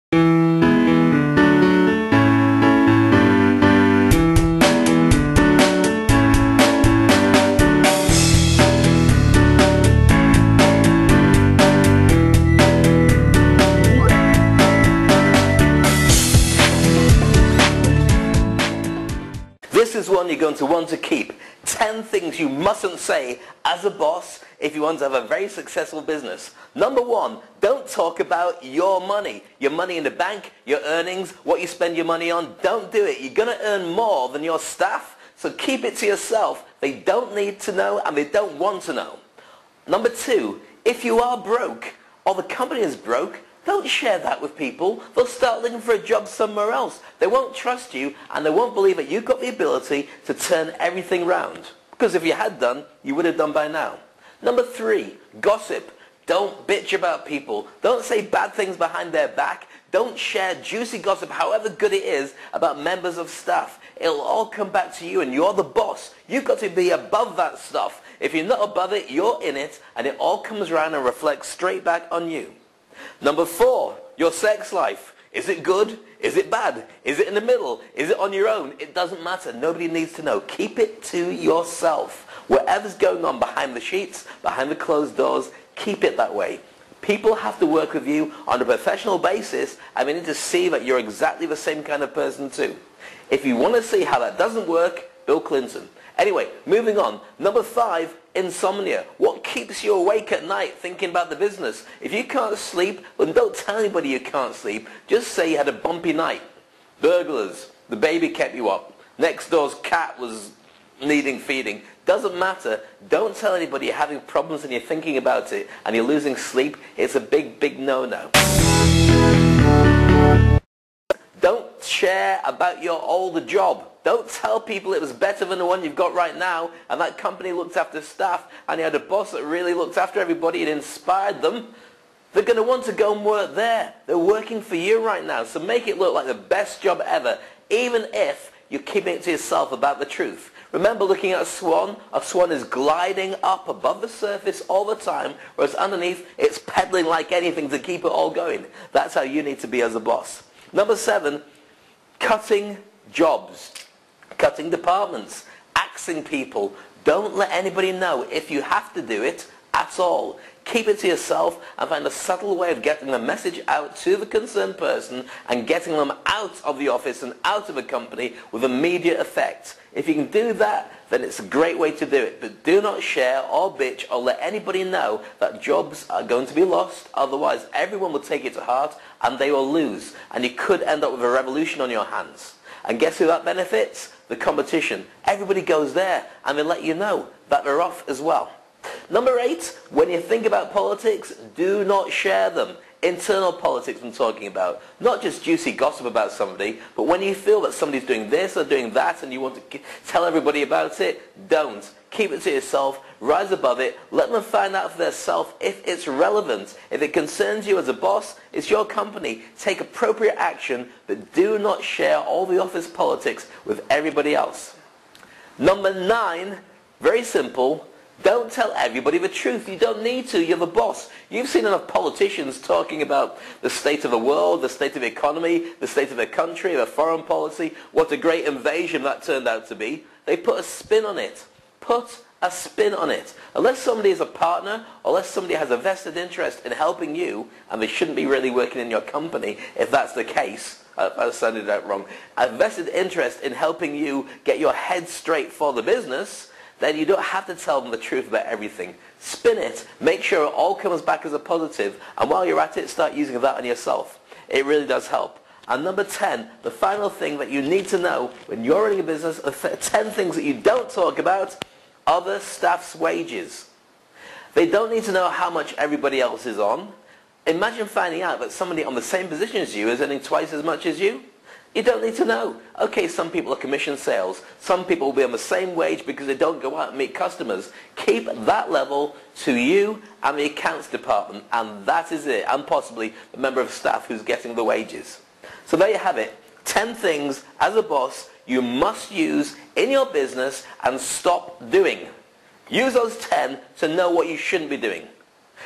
This is one you're going to want to keep. 10 things you mustn't say as a boss if you want to have a very successful business. Number 1, don't talk about your money in the bank, your earnings, what you spend your money on. Don't do it. You're going to earn more than your staff, so keep it to yourself. They don't need to know and they don't want to know. Number 2, if you are broke or the company is broke, don't share that with people. They'll start looking for a job somewhere else. They won't trust you and they won't believe that you've got the ability to turn everything round. Because if you had done, you would have done by now. Number 3, gossip. Don't bitch about people. Don't say bad things behind their back. Don't share juicy gossip, however good it is, about members of staff. It'll all come back to you and you're the boss. You've got to be above that stuff. If you're not above it, you're in it and it all comes around and reflects straight back on you. Number 4, your sex life. Is it good? Is it bad? Is it in the middle? Is it on your own? It doesn't matter. Nobody needs to know. Keep it to yourself. Whatever's going on behind the sheets, behind the closed doors, keep it that way. People have to work with you on a professional basis and they need to see that you're exactly the same kind of person too. If you want to see how that doesn't work, Bill Clinton. Anyway, moving on. Number 5, insomnia. What keeps you awake at night thinking about the business? If you can't sleep, then don't tell anybody you can't sleep. Just say you had a bumpy night. Burglars. The baby kept you up. Next door's cat was needing feeding. Doesn't matter. Don't tell anybody you're having problems and you're thinking about it and you're losing sleep. It's a big, big no-no. Don't share about your older job. Don't tell people it was better than the one you've got right now and that company looked after staff and you had a boss that really looked after everybody and inspired them. They're going to want to go and work there. They're working for you right now, so make it look like the best job ever, even if you're keeping it to yourself about the truth. Remember looking at a swan? A swan is gliding up above the surface all the time, whereas underneath it's pedaling like anything to keep it all going. That's how you need to be as a boss. Number 7, cutting jobs. Cutting departments, axing people. Don't let anybody know if you have to do it at all. Keep it to yourself and find a subtle way of getting the message out to the concerned person and getting them out of the office and out of the company with immediate effect. If you can do that, then it's a great way to do it. But do not share or bitch or let anybody know that jobs are going to be lost. Otherwise, everyone will take it to heart and they will lose. And you could end up with a revolution on your hands. And guess who that benefits? The competition. Everybody goes there and they let you know that they're off as well. Number 8, when you think about politics, do not share them. Internal politics I'm talking about. Not just juicy gossip about somebody, but when you feel that somebody's doing this or doing that and you want to tell everybody about it, don't. Keep it to yourself, rise above it, let them find out for themselves if it's relevant. If it concerns you as a boss, it's your company. Take appropriate action, but do not share all the office politics with everybody else. Number 9, very simple, don't tell everybody the truth. You don't need to. You're the boss. You've seen enough politicians talking about the state of the world, the state of the economy, the state of their country, their foreign policy, what a great invasion that turned out to be. They put a spin on it. Put a spin on it. Unless somebody is a partner, unless somebody has a vested interest in helping you, and they shouldn't be really working in your company if that's the case, I sounded that wrong, a vested interest in helping you get your head straight for the business, then you don't have to tell them the truth about everything. Spin it, make sure it all comes back as a positive, and while you're at it, start using that on yourself. It really does help. And number 10, the final thing that you need to know when you're running a business, 10 things that you don't talk about, other staff's wages. They don't need to know how much everybody else is on. Imagine finding out that somebody on the same position as you is earning twice as much as you. You don't need to know. Okay, some people are commission sales. Some people will be on the same wage because they don't go out and meet customers. Keep that level to you and the accounts department, and that is it. And possibly the member of staff who's getting the wages. So there you have it. 10 things as a boss you must use in your business and stop doing. Use those 10 to know what you shouldn't be doing.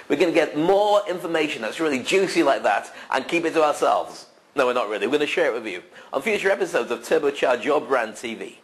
We're going to get more information that's really juicy like that and keep it to ourselves. No, we're not really. We're going to share it with you on future episodes of Turbocharge Your Brand TV.